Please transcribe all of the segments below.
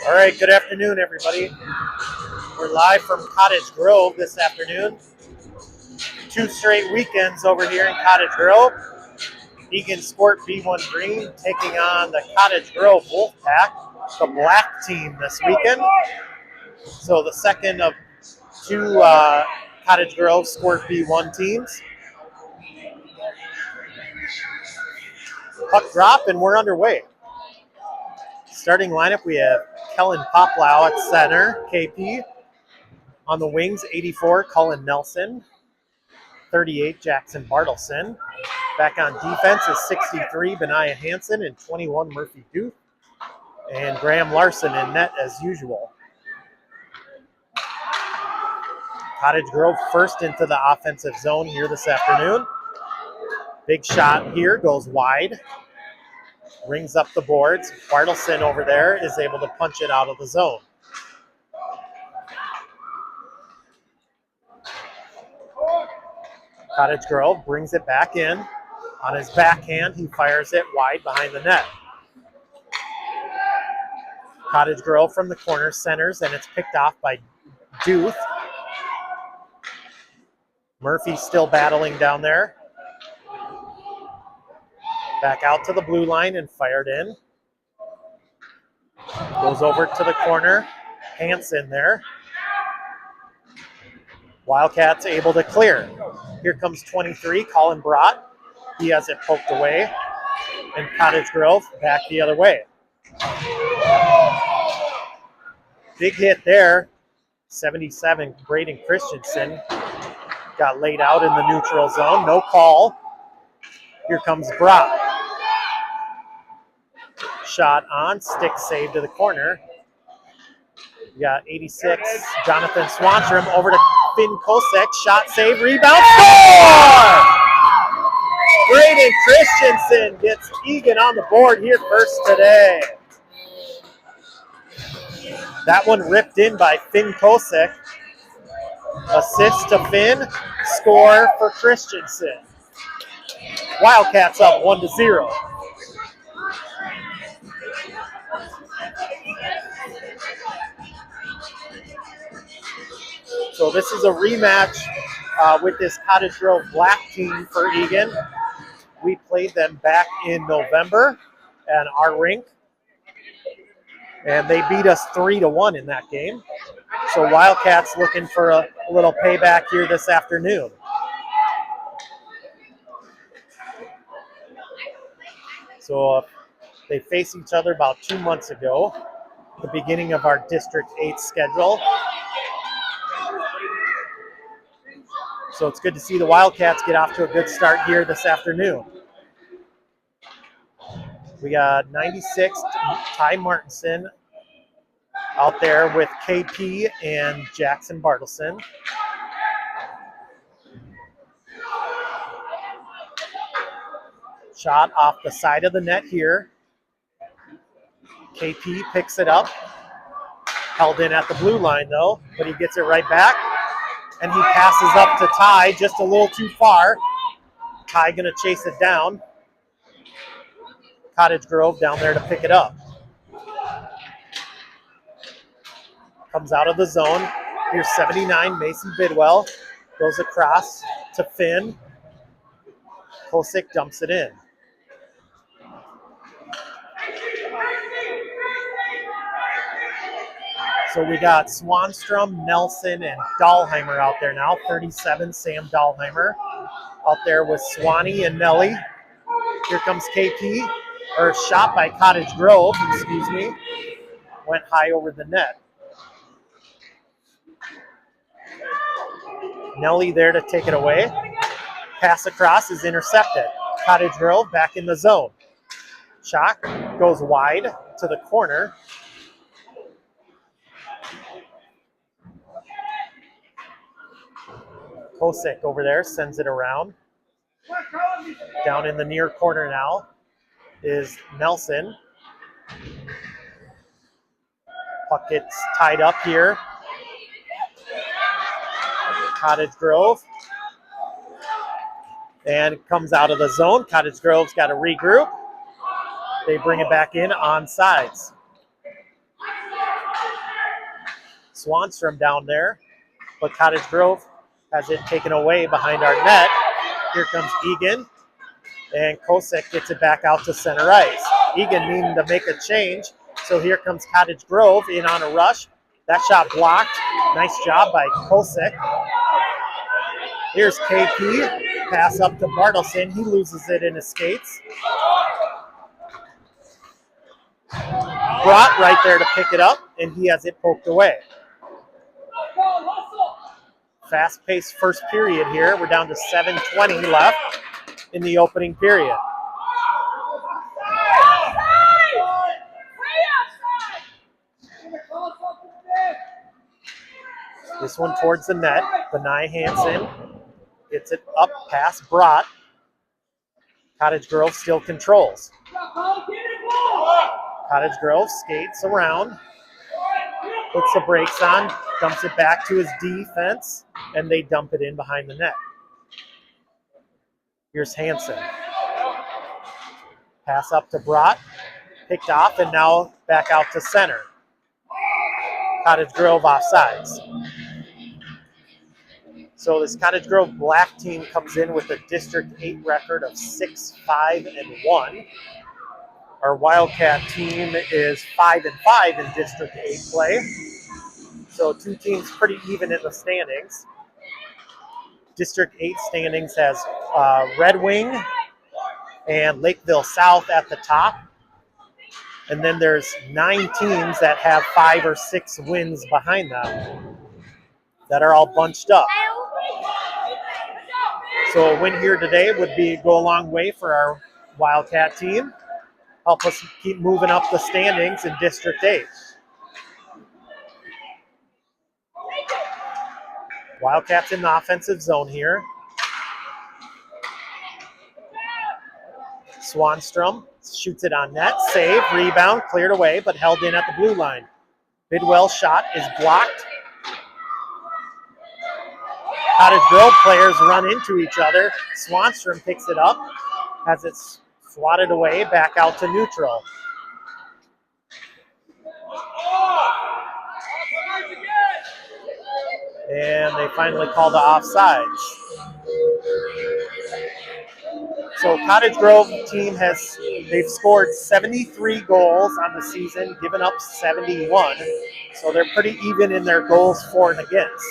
All right, good afternoon, everybody. We're live from Cottage Grove this afternoon. 2 straight weekends over here in Cottage Grove. Eagan Squirt B1 Green taking on the Cottage Grove Wolfpack, the black team this weekend. So the second of 2 Cottage Grove Squirt B1 teams. Puck drop, and we're underway. Starting lineup, we have Kellen Poplau at center, KP. On the wings, 84, Cullen Nelson. 38, Jackson Bartleson. Back on defense is 63, Benaiah Hansen, and 21, Murphy Duth. And Graham Larson in net as usual. Cottage Grove first into the offensive zone here this afternoon. Big shot here, goes wide. Rings up the boards. Bartleson over there is able to punch it out of the zone. Cottage Grove brings it back in. On his backhand, he fires it wide behind the net. Cottage Grove from the corner centers, and it's picked off by Duth. Murphy still battling down there. Back out to the blue line and fired in. Goes over to the corner. Hansen there. Wildcats able to clear. Here comes 23, Colin Brott. He has it poked away. And Cottage Grove back the other way. Big hit there. 77, Braden Christensen got laid out in the neutral zone. No call. Here comes Brott. Shot on, stick save to the corner. We got 86, Jonathan Swanstrom over to Finn Kosek. Shot save, rebound, score! Braden Christensen gets Eagan on the board here first today. That one ripped in by Finn Kosek. Assist to Finn, score for Christensen. Wildcats up 1-0. So this is a rematch with this Cottage Grove black team for Eagan. We played them back in November at our rink, and they beat us 3-1 in that game. So Wildcats looking for a little payback here this afternoon. So They faced each other about 2 months ago, the beginning of our District 8 schedule. So it's good to see the Wildcats get off to a good start here this afternoon. We got 96 Ty Martinson out there with KP and Jackson Bartleson. Shot off the side of the net here. KP picks it up. Held in at the blue line though, but he gets it right back. And he passes up to Ty just a little too far. Ty gonna chase it down. Cottage Grove down there to pick it up. Comes out of the zone. Here's 79, Mason Bidwell. Goes across to Finn. Kosick dumps it in. So we got Swanstrom, Nelson, and Dahlheimer out there now. 37, Sam Dahlheimer. Out there with Swanee and Nelly. Here comes KP, or shot by Cottage Grove, excuse me. Went high over the net. Nelly there to take it away. Pass across is intercepted. Cottage Grove back in the zone. Shot goes wide to the corner. Kosick over there sends it around. Down in the near corner now is Nelson. Puck gets tied up here. Cottage Grove. And it comes out of the zone. Cottage Grove's got to regroup. They bring it back in on sides. Swanstrom down there, but Cottage Grove has it taken away behind our net. Here comes Eagan, and Kosick gets it back out to center ice. Eagan needing to make a change, so here comes Cottage Grove in on a rush. That shot blocked. Nice job by Kosick. Here's KP. Pass up to Bartleson. He loses it in his skates. Brought right there to pick it up, and he has it poked away. Fast-paced first period here. We're down to 7:20 left in the opening period. This one towards the net. Benai Hansen gets it up past Brought. Cottage Grove still controls. Cottage Grove skates around, puts the brakes on, dumps it back to his defense, and they dump it in behind the net. Here's Hansen. Pass up to Brought, picked off, and now back out to center. Cottage Grove offsides. So this Cottage Grove Black team comes in with a District 8 record of 6-5-1. Our Wildcat team is 5-5 in District 8 play. So two teams pretty even in the standings. District 8 standings has Red Wing and Lakeville South at the top. And then there's 9 teams that have 5 or 6 wins behind them that are all bunched up. So a win here today would go a long way for our Wildcat team. Help us keep moving up the standings in District 8. Wildcats in the offensive zone here. Swanstrom shoots it on net. Save, rebound, cleared away, but held in at the blue line. Bidwell's shot is blocked. Cottage Grove players run into each other. Swanstrom picks it up, has it swatted away back out to neutral. And they finally call the offsides. So Cottage Grove team they've scored 73 goals on the season, given up 71. So they're pretty even in their goals for and against.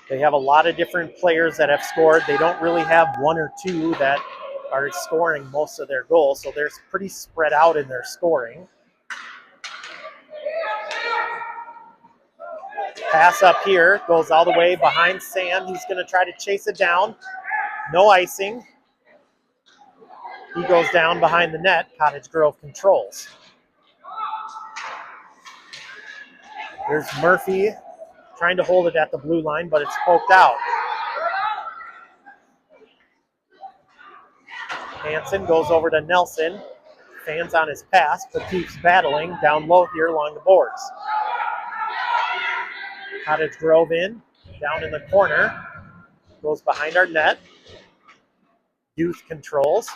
They have a lot of different players that have scored. They don't really have one or two that are scoring most of their goals, so they're pretty spread out in their scoring. Pass up here, goes all the way behind Sam. He's going to try to chase it down. No icing. He goes down behind the net. Cottage Grove controls. There's Murphy trying to hold it at the blue line, but it's poked out. Hansen goes over to Nelson. Fans on his pass, but keeps battling down low here along the boards. Cottage Grove in, down in the corner. Goes behind our net. Youth controls.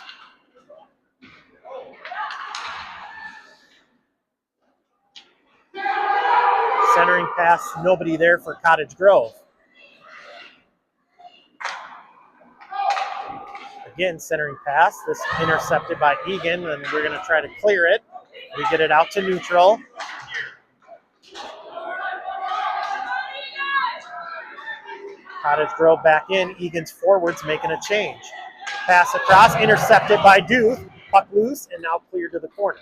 Centering pass, nobody there for Cottage Grove. Again, centering pass. This intercepted by Eagan, and we're going to try to clear it. We get it out to neutral. Cottage Grove back in. Egan's forwards making a change. Pass across, intercepted by Duth. Puck loose, and now cleared to the corner.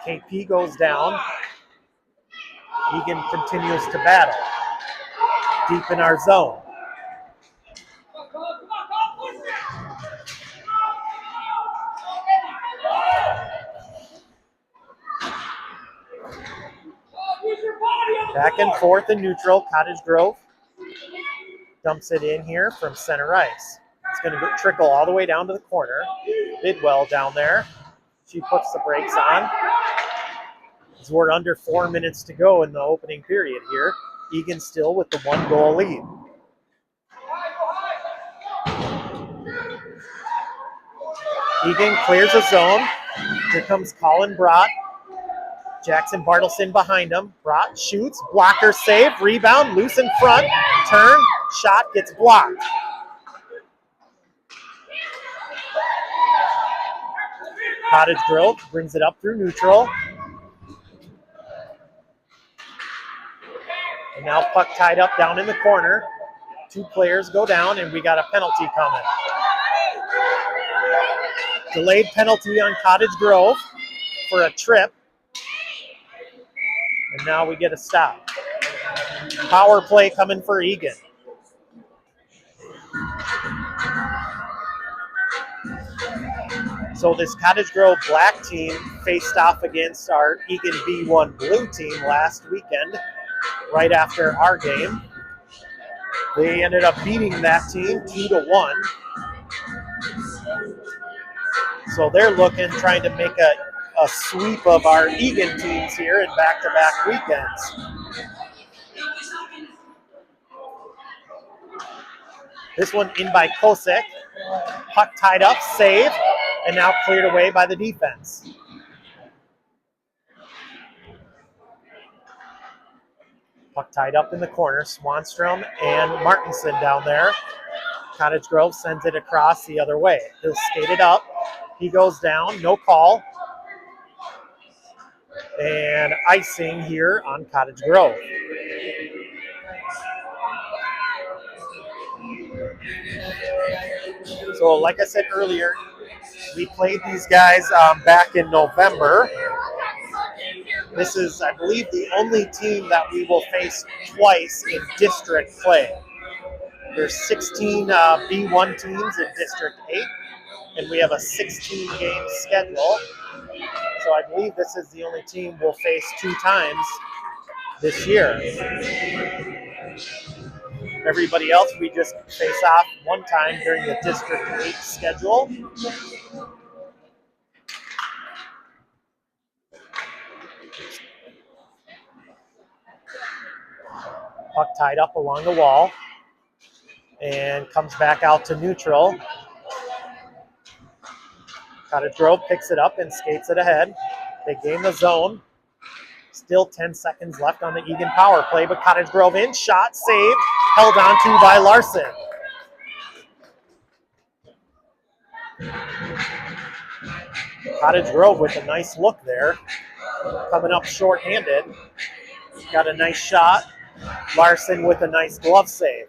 KP goes down. Eagan continues to battle. Deep in our zone. Back and forth in neutral. Cottage Grove dumps it in here from center ice. It's going to trickle all the way down to the corner. Bidwell down there. She puts the brakes on. As we're under 4 minutes to go in the opening period here. Eagan still with the 1-goal lead. Eagan clears a zone. Here comes Colin Brott. Jackson Bartleson behind him. Brott shoots. Blocker save. Rebound. Loose in front. Turn. Shot gets blocked. Cottage Grove brings it up through neutral. And now puck tied up down in the corner. 2 players go down, and we got a penalty coming. Delayed penalty on Cottage Grove for a trip. And now we get a stop. Power play coming for Eagan. So this Cottage Grove black team faced off against our Eagan B1 blue team last weekend, right after our game. They ended up beating that team 2-1. So they're trying to make a sweep of our Eagan teams here in back-to-back weekends. This one in by Kosek. Puck tied up, save, and now cleared away by the defense. Puck tied up in the corner. Swanstrom and Martinson down there. Cottage Grove sends it across the other way. He'll skate it up. He goes down, no call. And icing here on Cottage Grove. So like I said earlier, we played these guys back in November. This is, I believe, the only team that we will face twice in district play. There's 16 B1 teams in District 8, and we have a 16-game schedule. So I believe this is the only team we'll face 2 times this year. Everybody else, we just face off 1 time during the District 8 schedule. Puck tied up along the wall and comes back out to neutral. Cottage Grove picks it up and skates it ahead. They gain the zone. Still 10 seconds left on the Eagan power play, but Cottage Grove in, shot, saved, held on to by Larson. Cottage Grove with a nice look there, coming up short-handed. Got a nice shot. Larson with a nice glove save.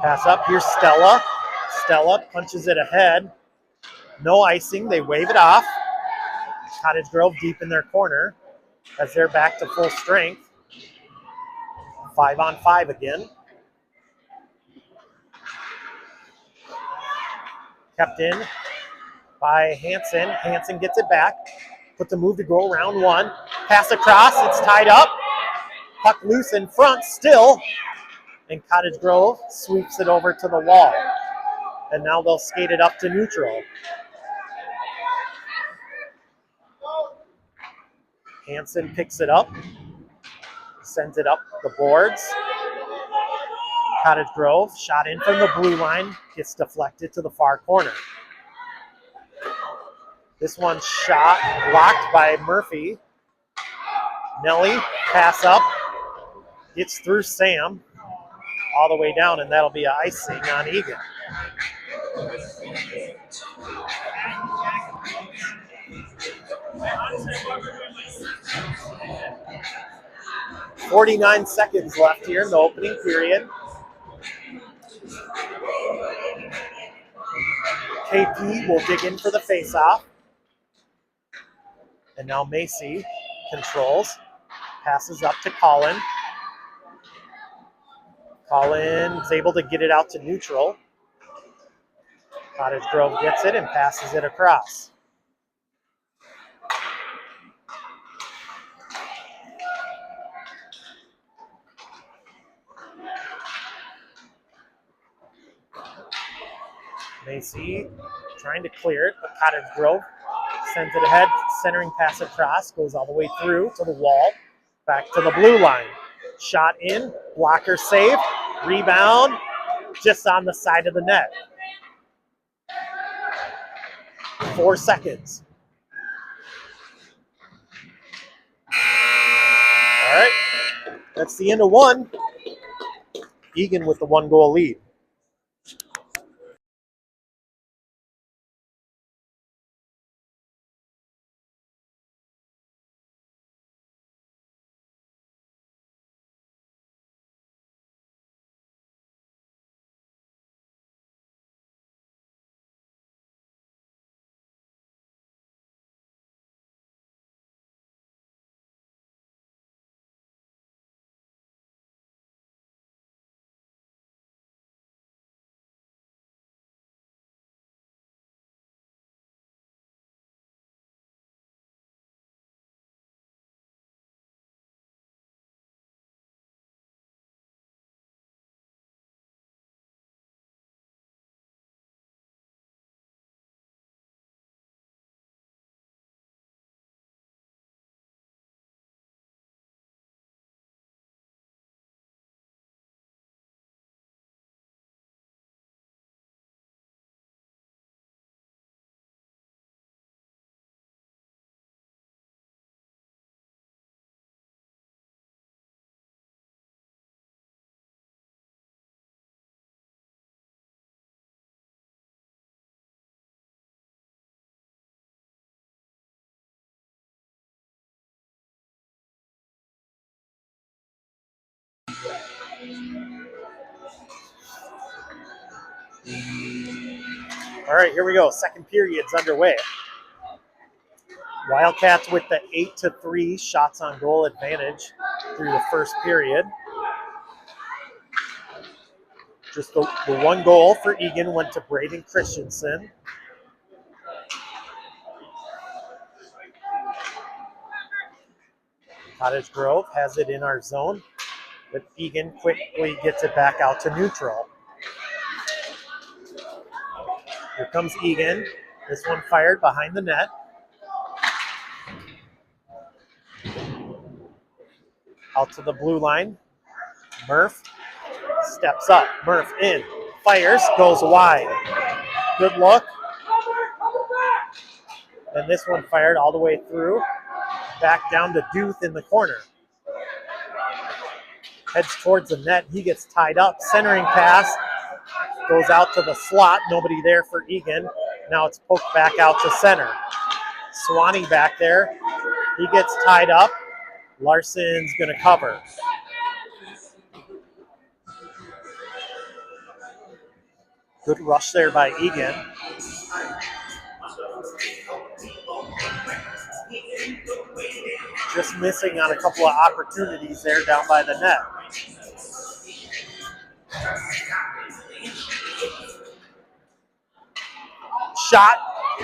Pass up. Here's Stella. Stella punches it ahead. No icing. They wave it off. Cottage Grove deep in their corner as they're back to full strength. 5-on-5 again. Kept in by Hansen. Hansen gets it back. Put the move to go around one. Pass across. It's tied up. Puck loose in front still. And Cottage Grove sweeps it over to the wall. And now they'll skate it up to neutral. Hansen picks it up. Sends it up the boards. Cottage Grove shot in from the blue line. Gets deflected to the far corner. This one shot blocked by Murphy. Nelly pass up. Gets through Sam. All the way down, and that'll be an icing on Eagan. .49 seconds left here in the opening period. KP will dig in for the face-off. And now Macy controls. Passes up to Colin. Colin is able to get it out to neutral. Cottage Grove gets it and passes it across. Macy trying to clear it, but Cottage Grove sends it ahead, centering pass across, goes all the way through to the wall, back to the blue line. Shot in, blocker save, rebound, just on the side of the net. 4 seconds. All right, that's the end of one. Eagan with the 1-goal lead. All right, here we go. Second period's underway. Wildcats with the 8-3 shots on goal advantage through the first period. Just the 1 goal for Eagan went to Braden Christensen. Cottage Grove has it in our zone, but Eagan quickly gets it back out to neutral. Here comes Eagan. This one fired behind the net. Out to the blue line. Murph steps up. Murph in. Fires. Goes wide. Good look. And this one fired all the way through. Back down to Duth in the corner. Heads towards the net. He gets tied up. Centering pass. goes out to the slot. Nobody there for Eagan. Now it's poked back out to center. Swanee back there. He gets tied up. Larson's going to cover. Good rush there by Eagan. Just missing on a couple of opportunities there down by the net. Shot,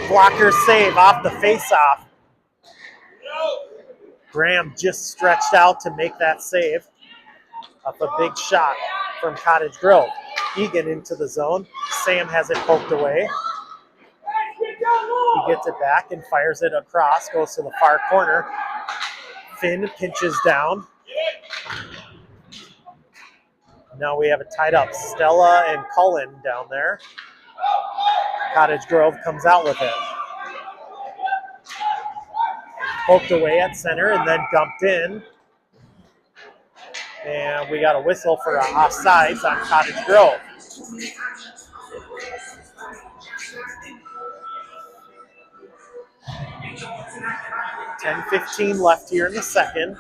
blocker save off the face-off. Graham just stretched out to make that save off a big shot from Cottage Grove. Eagan into the zone. Sam has it poked away. He gets it back and fires it across, goes to the far corner. Finn pinches down. Now we have it tied up. Stella and Cullen down there. Cottage Grove comes out with it. Poked away at center and then dumped in. And we got a whistle for offsides on Cottage Grove. $10:15 left here in the second.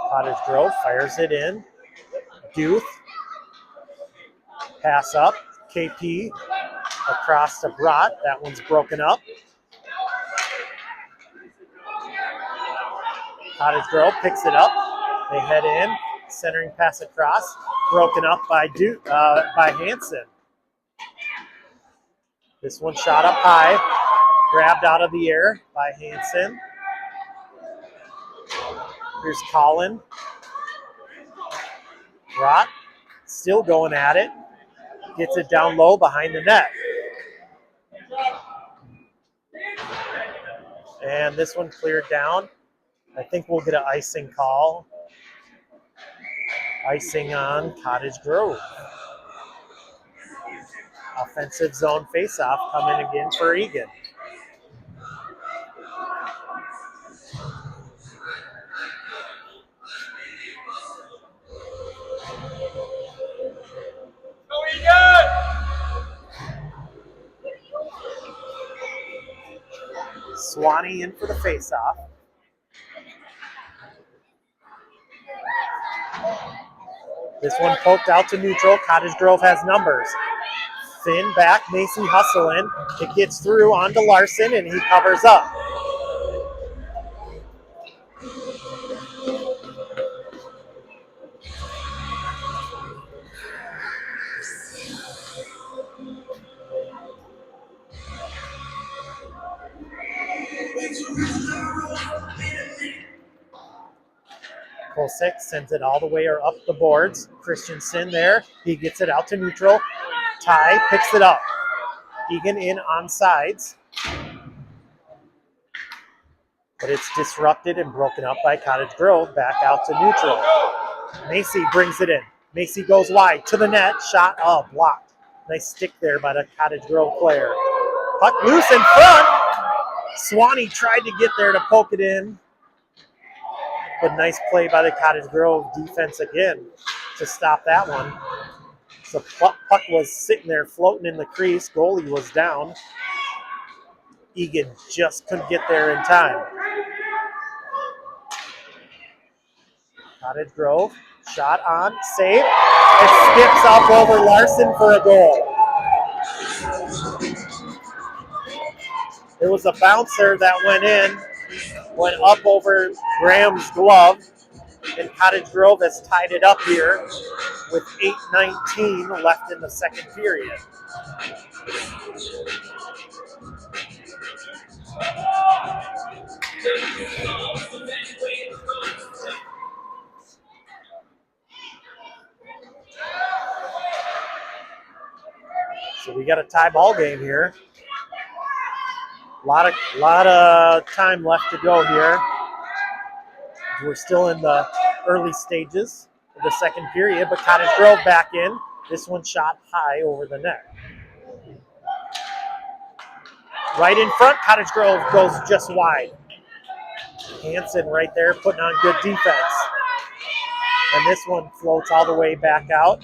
Cottage Grove fires it in. Duth. Pass up. KP across to Brott. That one's broken up. Cottage Grove picks it up. They head in. Centering pass across. Broken up by Hansen. This one shot up high. Grabbed out of the air by Hansen. Here's Colin. Brott still going at it. Gets it down low behind the net. And this one cleared down. I think we'll get an icing call. Icing on Cottage Grove. Offensive zone faceoff coming again for Eagan. Swanee in for the faceoff. This one poked out to neutral. Cottage Grove has numbers. Finn back, Macy hustling. It gets through onto Larson and he covers up. Kolsik sends it all the way or up the boards. Christensen there. He gets it out to neutral. Ty picks it up. Eagan in on sides. But it's disrupted and broken up by Cottage Grove. Back out to neutral. Macy brings it in. Macy goes wide to the net. Shot, blocked. Nice stick there by the Cottage Grove player. Puck loose in front. Swanee tried to get there to poke it in. But nice play by the Cottage Grove defense again to stop that one. So puck was sitting there floating in the crease. Goalie was down. Eagan just couldn't get there in time. Cottage Grove, shot on, save. It skips up over Larson for a goal. There was a bouncer that went up over Graham's glove, and Cottage Grove has tied it up here with 8:19 left in the second period. So we got a tie ball game here. A lot of time left to go here. We're still in the early stages of the second period, but Cottage Grove back in. This one shot high over the net. Right in front, Cottage Grove goes just wide. Hansen right there putting on good defense. And this one floats all the way back out.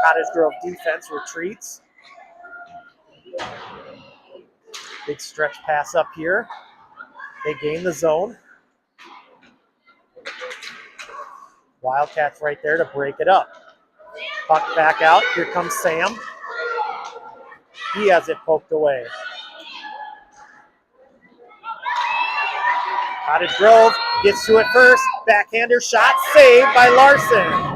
Cottage Grove defense retreats. Big stretch pass up here. They gain the zone. Wildcats right there to break it up. Puck back out. Here comes Sam. He has it poked away. Cottage Grove gets to it first. Backhander shot saved by Larson.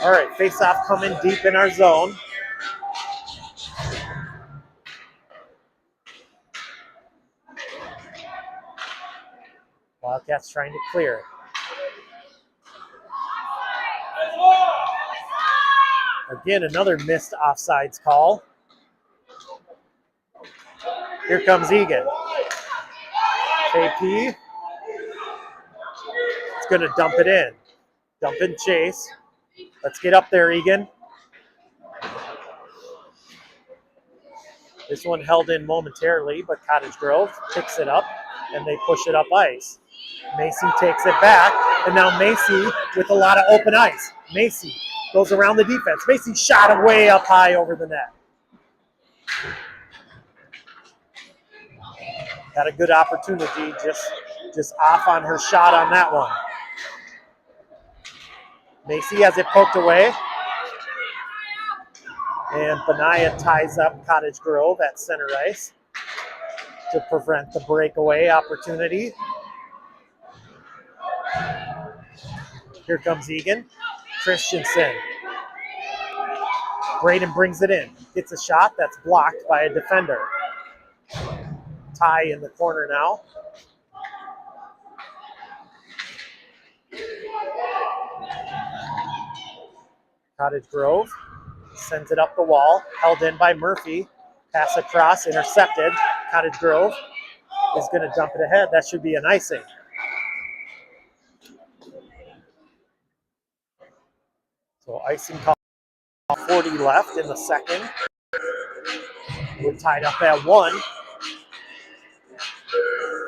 All right, face-off coming deep in our zone. Wildcats trying to clear it. Again, another missed offsides call. Here comes Eagan. KP. It's going to dump it in. Dump and chase. Let's get up there, Eagan. This one held in momentarily, but Cottage Grove picks it up, and they push it up ice. Macy takes it back, and now Macy with a lot of open ice. Macy goes around the defense. Macy shot way up high over the net. Had a good opportunity, just off on her shot on that one. Macy has it poked away. And Benaya ties up Cottage Grove at center ice to prevent the breakaway opportunity. Here comes Eagan. Christensen. Braden brings it in. Gets a shot that's blocked by a defender. Tie in the corner now. Cottage Grove sends it up the wall. Held in by Murphy. Pass across, intercepted. Cottage Grove is going to dump it ahead. That should be an icing. So icing call, 40 left in the second. We're tied up at 1.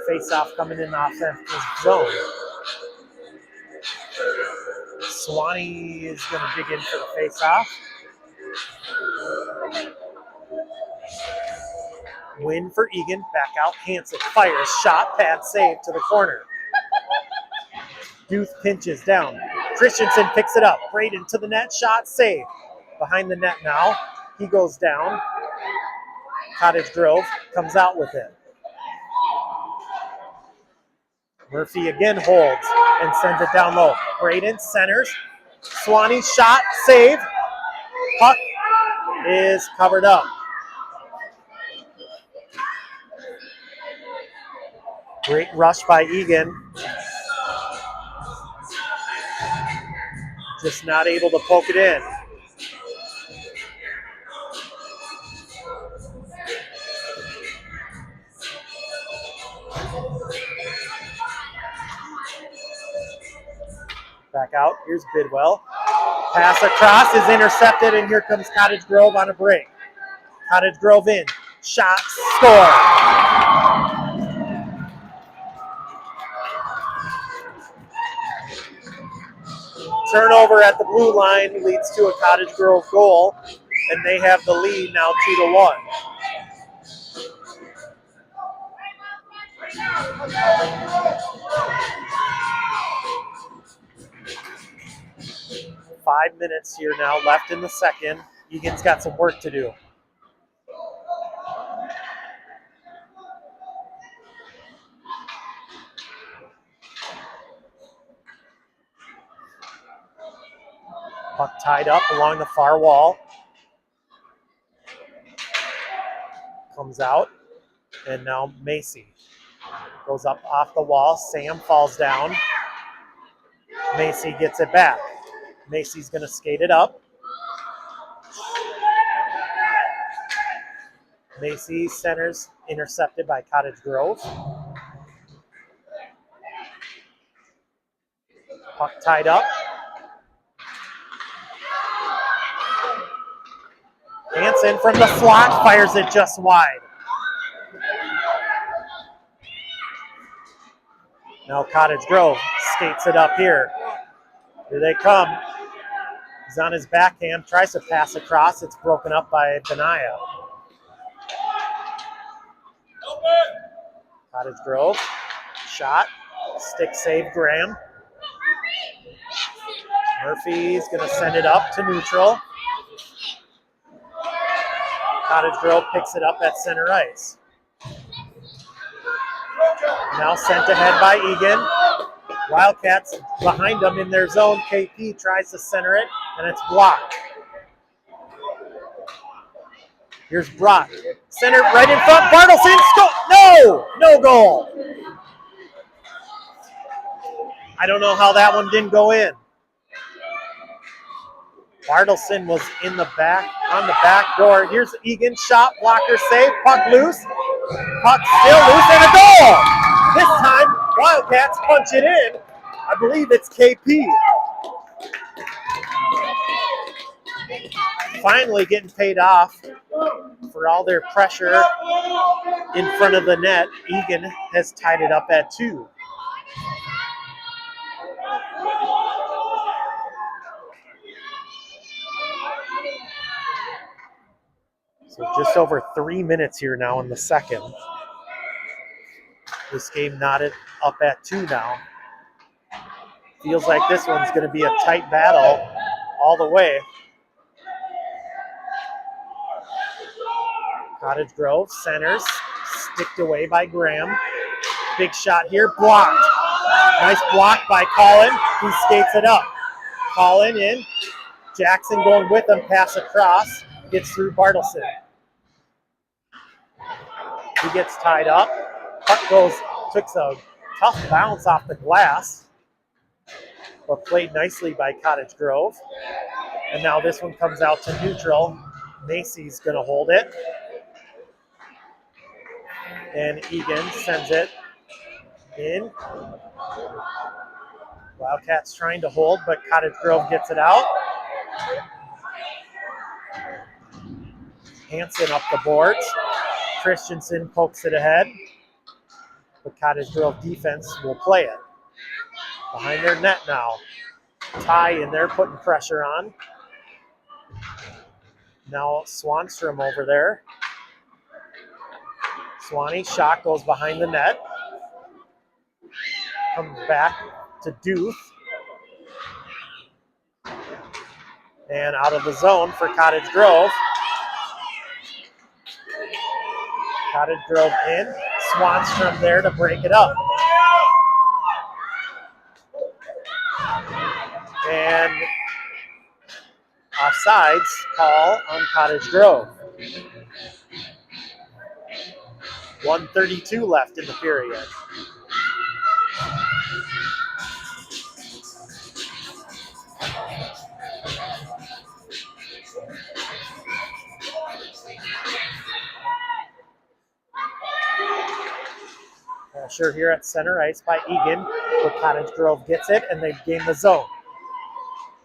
Face-off coming in the offensive zone. Swanee is going to dig in for the face-off. Win for Eagan. Back out. Hansen fires. Shot. Pad save to the corner. Duth pinches down. Christensen picks it up. Braden to the net. Shot. Save. Behind the net now. He goes down. Cottage Grove comes out with it. Murphy again holds and sends it down low. Braden centers. Swanee shot. Save. Puck is covered up. Great rush by Eagan. Just not able to poke it in. Back out. Here's Bidwell. Pass across is intercepted, and here comes Cottage Grove on a break. Cottage Grove in. Shot. Score. Turnover at the blue line leads to a Cottage Grove goal, and they have the lead now 2-1. Five minutes here now left in the second. Eagan's got some work to do. Puck tied up along the far wall. Comes out. And now Macy goes up off the wall. Sam falls down. Macy gets it back. Macy's going to skate it up. Macy centers, intercepted by Cottage Grove. Puck tied up. Hansen from the slot fires it just wide. Now Cottage Grove skates it up here. Here they come. He's on his backhand, tries to pass across. It's broken up by Benaya. Cottage Grove, shot, stick save Graham. Murphy's going to send it up to neutral. Cottage Grove picks it up at center ice. Now sent ahead by Eagan. Wildcats behind them in their zone. KP tries to center it, and it's blocked. Here's Brock. Centered right in front. Bartleson. No goal. I don't know how that one didn't go in. Bartleson was in the back, on the back door. Here's Eagan. Shot, blocker save. Puck loose. Puck still loose, and a goal. This time, Wildcats punch it in. I believe it's KP. Finally getting paid off for all their pressure in front of the net. Eagan has tied it up at 2. So just over 3 minutes here now in the second. This game knotted up at 2 now. Feels like this one's going to be a tight battle all the way. Cottage Grove centers, sticked away by Graham. Big shot here, blocked. Nice block by Colin. He skates it up. Colin in. Jackson going with him, pass across. Gets through Bartleson. He gets tied up. Puck took a tough bounce off the glass, but played nicely by Cottage Grove. And now this one comes out to neutral. Macy's going to hold it. And Eagan sends it in. Wildcats trying to hold, but Cottage Grove gets it out. Hansen up the boards. Christensen pokes it ahead. The Cottage Grove defense will play it. Behind their net now. Ty in there putting pressure on. Now Swanstrom over there. Swanee shot goes behind the net. Comes back to Dooth. And out of the zone for Cottage Grove. Cottage Grove in. Swanstrom there to break it up. And offsides call on Cottage Grove. 1:32 left in the period. Pressure here at center ice by Eagan, but Cottage Grove gets it and they gain the zone.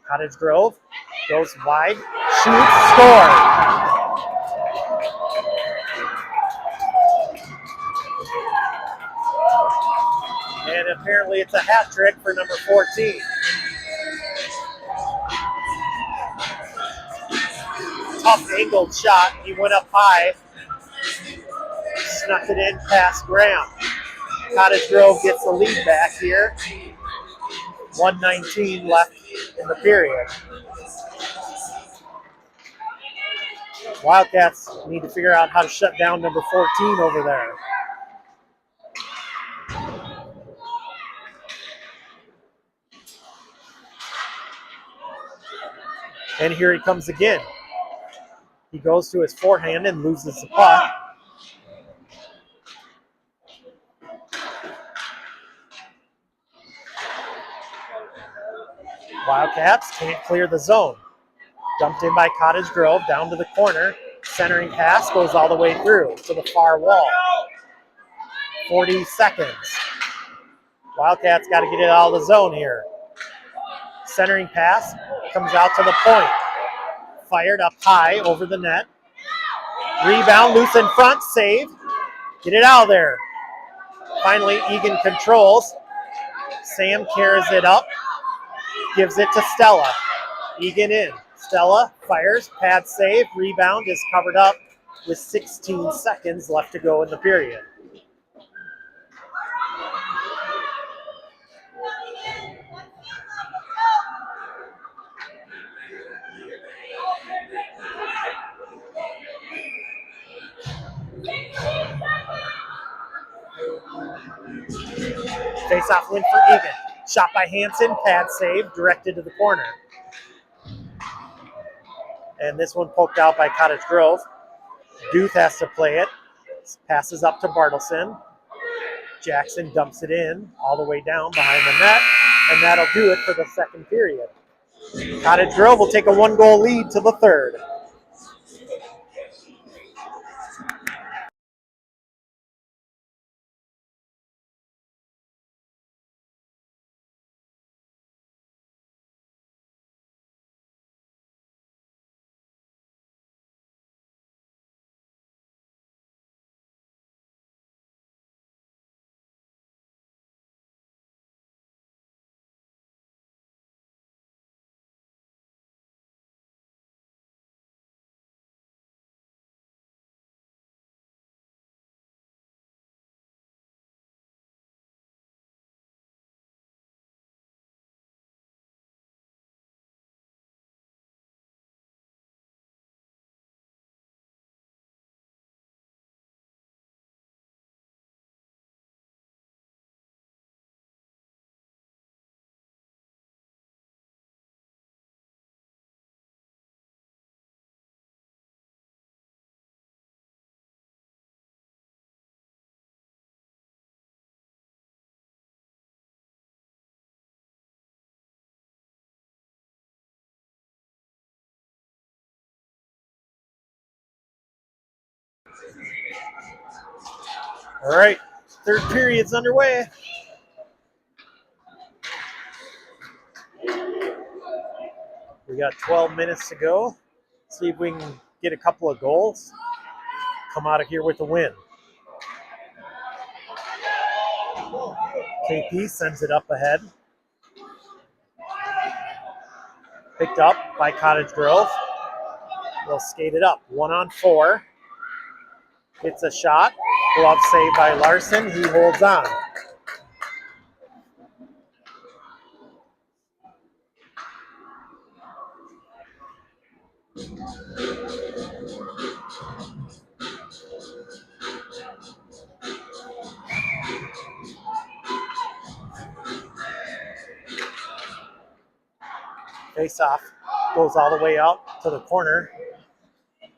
Cottage Grove goes wide, shoots, score. And apparently it's a hat trick for number 14. Tough angled shot. He went up high, snuck it in past Graham. Cottage Grove gets the lead back here. 1:19 left in the period. Wildcats need to figure out how to shut down number 14 over there. And here he comes again. He goes to his forehand and loses the puck. Wildcats can't clear the zone. Dumped in by Cottage Grove, down to the corner. Centering pass goes all the way through to the far wall. 40 seconds. Wildcats got to get it out of the zone here. Centering pass comes out to the point. Fired up high over the net. Rebound, loose in front, save. Get it out of there. Finally, Eagan controls. Sam carries it up, gives it to Stella. Eagan in. Stella fires, pad save, rebound is covered up with 16 seconds left to go in the period. Face-off win for Eagan. Shot by Hansen, pad save, directed to the corner. And this one poked out by Cottage Grove. Duth has to play it. Passes up to Bartleson. Jackson dumps it in all the way down behind the net. And that'll do it for the second period. Cottage Grove will take a 1-goal lead to the third. All right, third period's underway. We got 12 minutes to go. See if we can get a couple of goals. Come out of here with a win. KP sends it up ahead. Picked up by Cottage Grove. They'll skate it up. 1-on-4. Hits a shot. Glove save by Larson. He holds on. Face off. Goes all the way out to the corner.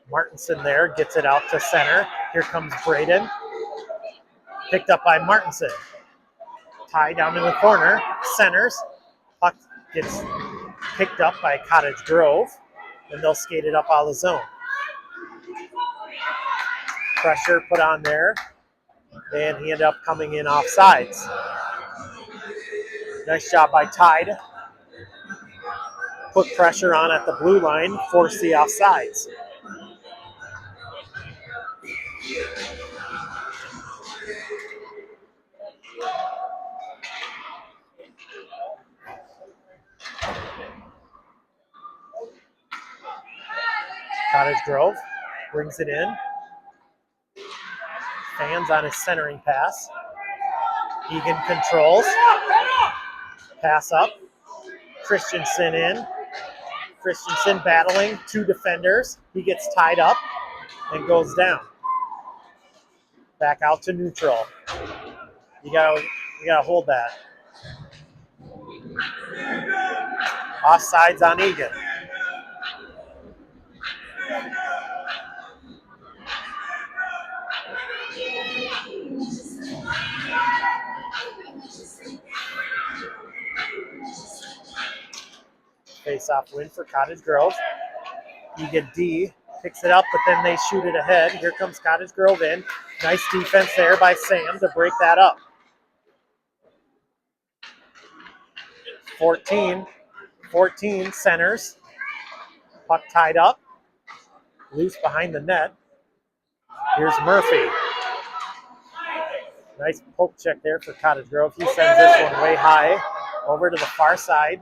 Martinson there. Gets it out to center. Here comes Braden. Picked up by Martinson. Tie down in the corner. Centers. Puck gets picked up by Cottage Grove. And they'll skate it up out of the zone. Pressure put on there. And he ended up coming in off sides. Nice job by Tide. Put pressure on at the blue line, force the offsides. Cottage Grove brings it in. Fans on his centering pass. Eagan controls. Pass up. Christensen in. Christensen battling two defenders. He gets tied up and goes down. Back out to neutral. You gotta hold that. Offsides on Eagan. Face-off win for Cottage Grove. Eagan D picks it up, but then they shoot it ahead. Here comes Cottage Grove in. Nice defense there by Sam to break that up. 14 14 centers. Puck tied up. Loose behind the net. Here's Murphy. Nice poke check there for Cottage Grove. He sends this one way high over to the far side.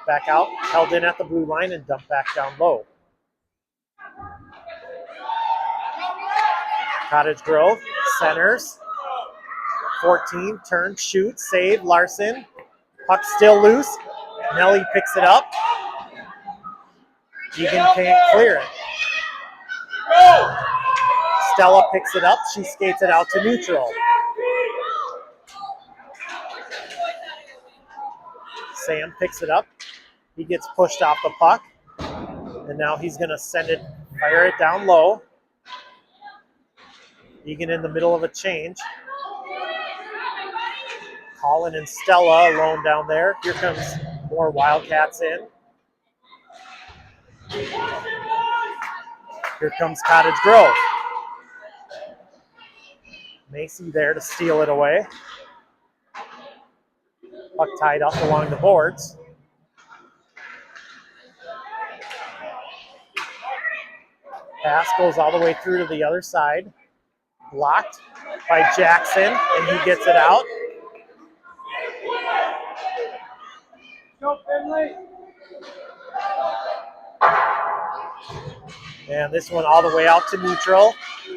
Back out, held in at the blue line and dumped back down low. Cottage Grove centers. 14, turn, shoot, save, Larson. Puck still loose. Nelly picks it up. Eagan can't clear it. Stella picks it up. She skates it out to neutral. Sam picks it up. He gets pushed off the puck. And now he's going to fire it down low. Eagan in the middle of a change. Colin and Stella alone down there. Here comes more Wildcats in. Here comes Cottage Grove. Macy there to steal it away. Puck tied up along the boards. Pass goes all the way through to the other side. Blocked by Jackson, and he gets it out. And this one all the way out to neutral.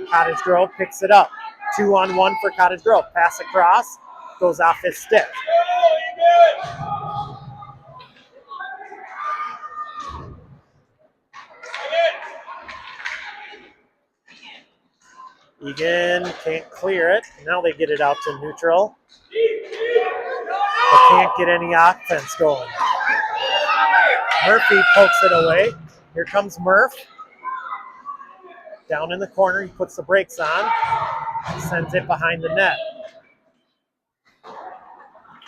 Cottage Grove picks it up. 2-on-1 for Cottage Grove. Pass across, goes off his stick. Eagan can't clear it. Now they get it out to neutral. But can't get any offense going. Murphy pokes it away. Here comes Murph. Down in the corner, he puts the brakes on. Sends it behind the net.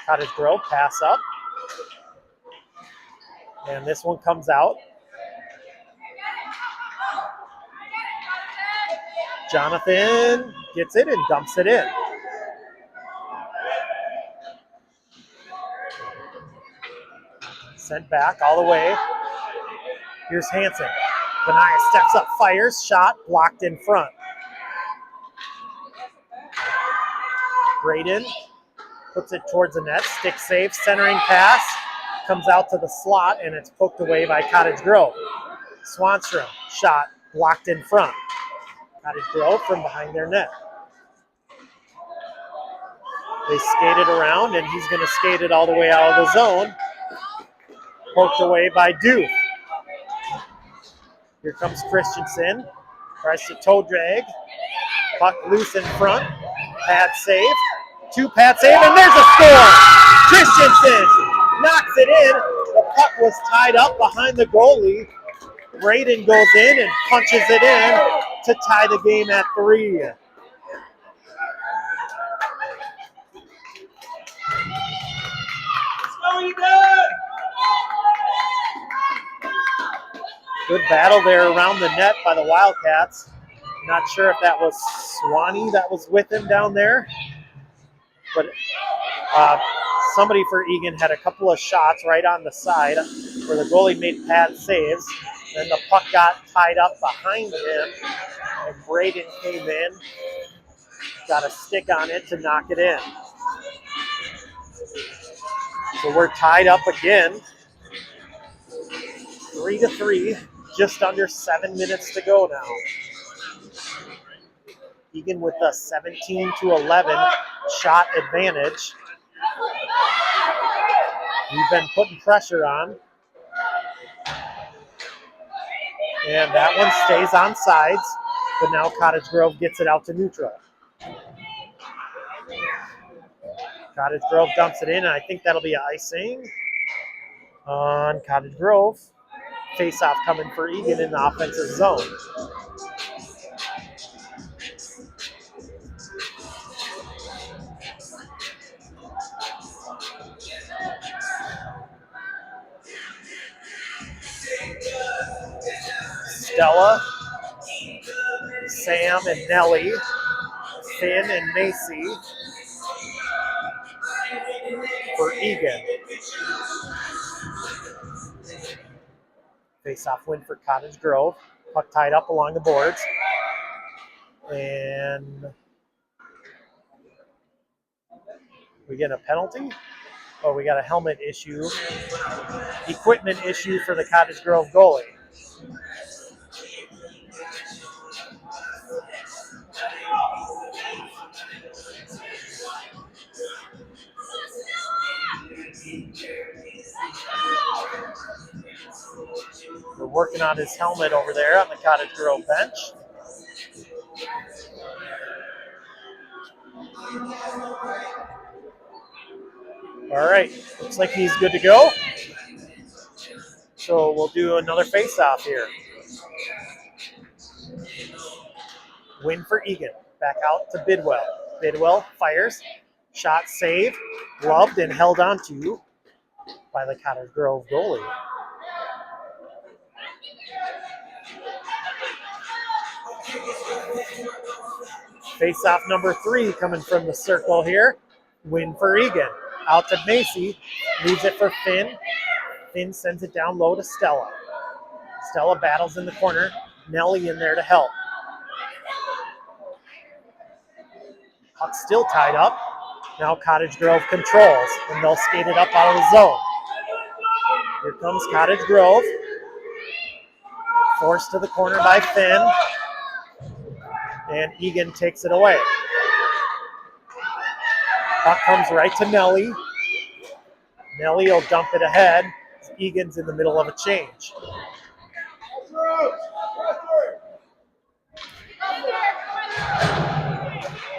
Cottage Grove, pass up. And this one comes out. Jonathan gets it and dumps it in. Sent back all the way. Here's Hansen. Benaya steps up, fires, shot, blocked in front. Braden puts it towards the net, stick save, centering pass, comes out to the slot, and it's poked away by Cottage Grove. Swanstrom, shot, blocked in front. Cottage Grove from behind their net. They skate it around, and he's going to skate it all the way out of the zone. Poked away by Doof. Here comes Christensen. Tries to toe drag. Puck loose in front. Pad save. 2-pad save, and there's a score! Christensen knocks it in. The puck was tied up behind the goalie. Braden goes in and punches it in to tie the game at 3. Good battle there around the net by the Wildcats. Not sure if that was Swanee that was with him down there. But somebody for Eagan had a couple of shots right on the side where the goalie made pad saves. Then the puck got tied up behind him, and Braden came in, got a stick on it to knock it in. So we're tied up again, 3-3, just under 7 minutes to go now. Eagan with a 17-11 shot advantage. We've been putting pressure on. And that one stays on sides, but now Cottage Grove gets it out to neutral. Cottage Grove dumps it in, and I think that'll be icing on Cottage Grove. Face-off coming for Eagan in the offensive zone. Stella, Sam and Nelly, Finn and Macy for Eagan. Face-off win for Cottage Grove. Puck tied up along the boards. And we get a penalty. Oh, we got a helmet issue. Equipment issue for the Cottage Grove goalie. We're working on his helmet over there on the Cottage Grove bench. All right, looks like he's good to go. So we'll do another face-off here. Win for Eagan. Back out to Bidwell. Bidwell fires. Shot saved, gloved, and held onto by the Cottage Grove goalie. Face-off number 3 coming from the circle here. Win for Eagan. Out to Macy. Leaves it for Finn. Finn sends it down low to Stella. Stella battles in the corner. Nelly in there to help. Puck still tied up. Now Cottage Grove controls, and they'll skate it up out of the zone. Here comes Cottage Grove. Forced to the corner by Finn. And Eagan takes it away. Puck comes right to Nelly. Nelly will dump it ahead. Egan's in the middle of a change.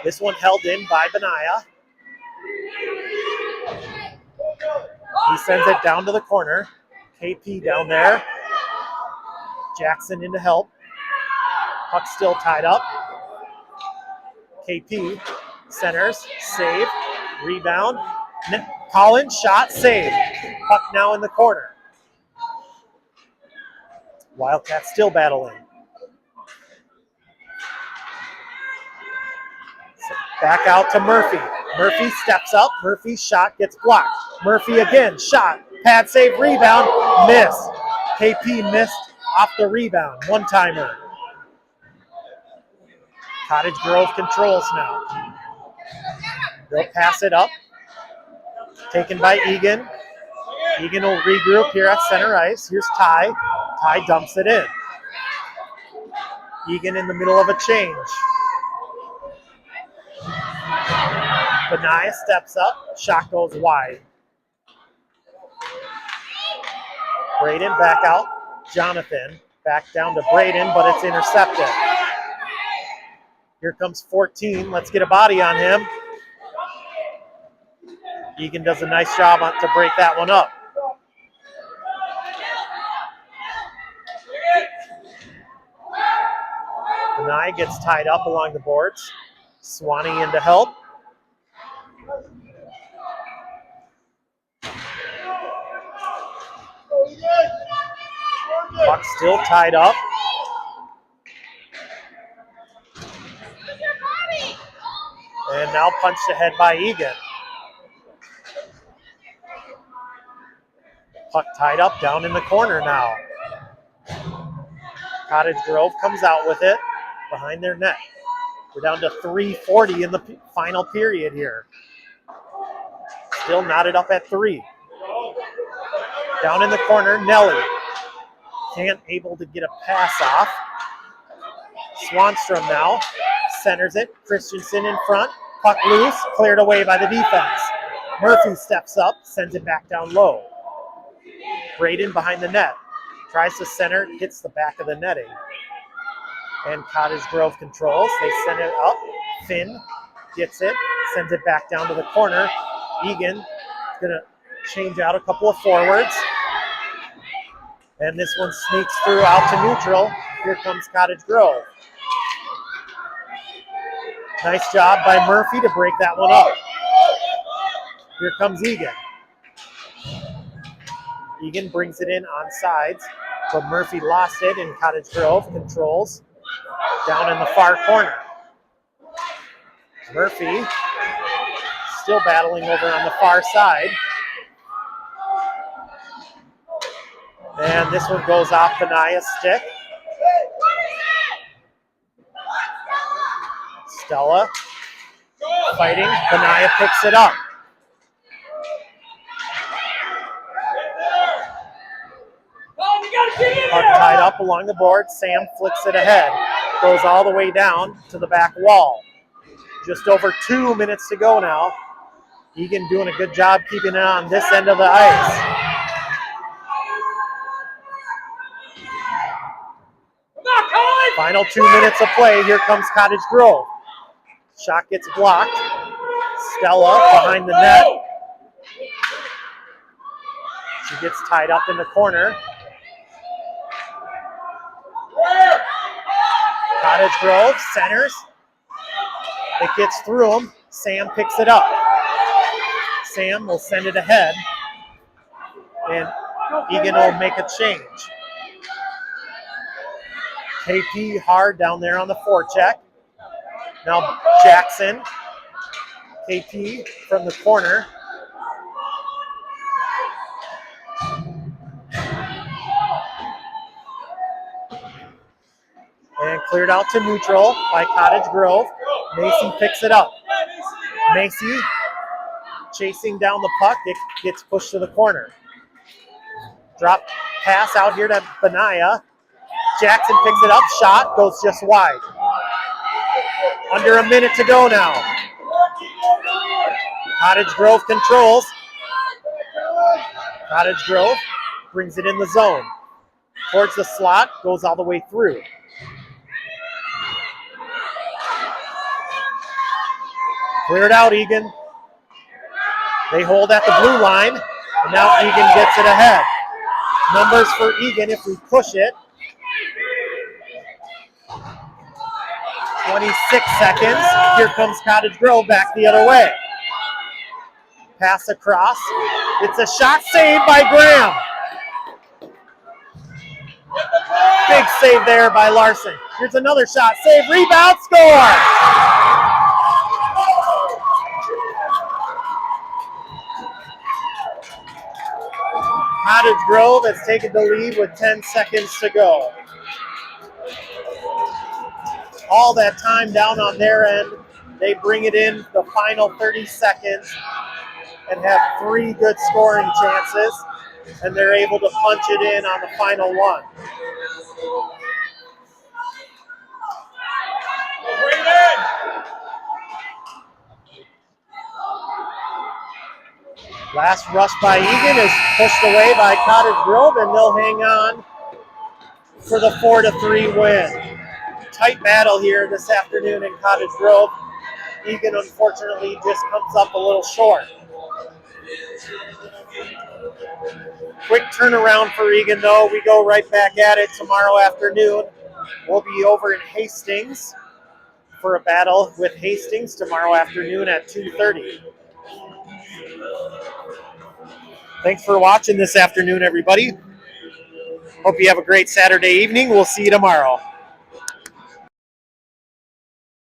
This one held in by Benaya. He sends it down to the corner. KP down there. Jackson in to help. Puck still tied up. KP centers, save, rebound. Collins shot, save. Puck now in the corner. Wildcats still battling. Back out to Murphy. Murphy steps up. Murphy's shot gets blocked. Murphy again, shot. Pad save, rebound, miss. KP missed off the rebound. One-timer. Cottage Grove controls now. They'll pass it up. Taken by Eagan. Eagan will regroup here at center ice. Here's Ty. Ty dumps it in. Eagan in the middle of a change. Benaya steps up. Shot goes wide. Braden back out. Jonathan back down to Braden, but it's intercepted. Here comes 14. Let's get a body on him. Eagan does a nice job to break that one up. Benaya gets tied up along the boards. Swanee in to help. Puck still tied up. And now punched ahead by Eagan. Puck tied up down in the corner now. Cottage Grove comes out with it behind their net. We're down to 3:40 in the final period here. Still knotted up at 3. Down in the corner, Nelly. Can't able to get a pass off. Swanstrom now centers it. Christensen in front. Puck loose, cleared away by the defense. Murphy steps up, sends it back down low. Braden behind the net. Tries to center, hits the back of the netting. And Cottage Grove controls. They send it up. Finn gets it, sends it back down to the corner. Eagan is going to change out a couple of forwards. And this one sneaks through out to neutral. Here comes Cottage Grove. Nice job by Murphy to break that one up. Here comes Eagan. Eagan brings it in on sides, but Murphy lost it, and Cottage Grove controls down in the far corner. Murphy still battling over on the far side. And this one goes off Benaya's stick. Stella fighting. Benaya picks it up. Puck tied up along the board. Sam flicks it ahead. Goes all the way down to the back wall. Just over 2 minutes to go now. Eagan doing a good job keeping it on this end of the ice. Final 2 minutes of play. Here comes Cottage Grove. Shot gets blocked. Stella behind the net. She gets tied up in the corner. Cottage Grove centers. It gets through him. Sam picks it up. Sam will send it ahead. And Eagan will make a change. KP hard down there on the forecheck. Now Jackson. KP from the corner. And cleared out to neutral by Cottage Grove. Macy picks it up. Macy chasing down the puck. It gets pushed to the corner. Drop pass out here to Benaya. Jackson picks it up. Shot goes just wide. Under a minute to go now. Cottage Grove controls. Cottage Grove brings it in the zone. Towards the slot. Goes all the way through. Cleared out, Eagan. They hold at the blue line. And now Eagan gets it ahead. Numbers for Eagan if we push it. 26 seconds. Here comes Cottage Grove back the other way. Pass across. It's a shot saved by Graham. Big save there by Larson. Here's another shot. Save, rebound, score! Cottage Grove has taken the lead with 10 seconds to go. All that time down on their end, they bring it in the final 30 seconds and have 3 good scoring chances, and they're able to punch it in on the final one. Last rush by Eagan is pushed away by Cottage Grove, and they'll hang on for the 4-3 win. Tight battle here this afternoon in Cottage Grove. Eagan unfortunately just comes up a little short. Quick turnaround for Eagan though. We go right back at it tomorrow afternoon. We'll be over in Hastings for a battle with Hastings tomorrow afternoon at 2:30. Thanks for watching this afternoon, everybody. Hope you have a great Saturday evening. We'll see you tomorrow.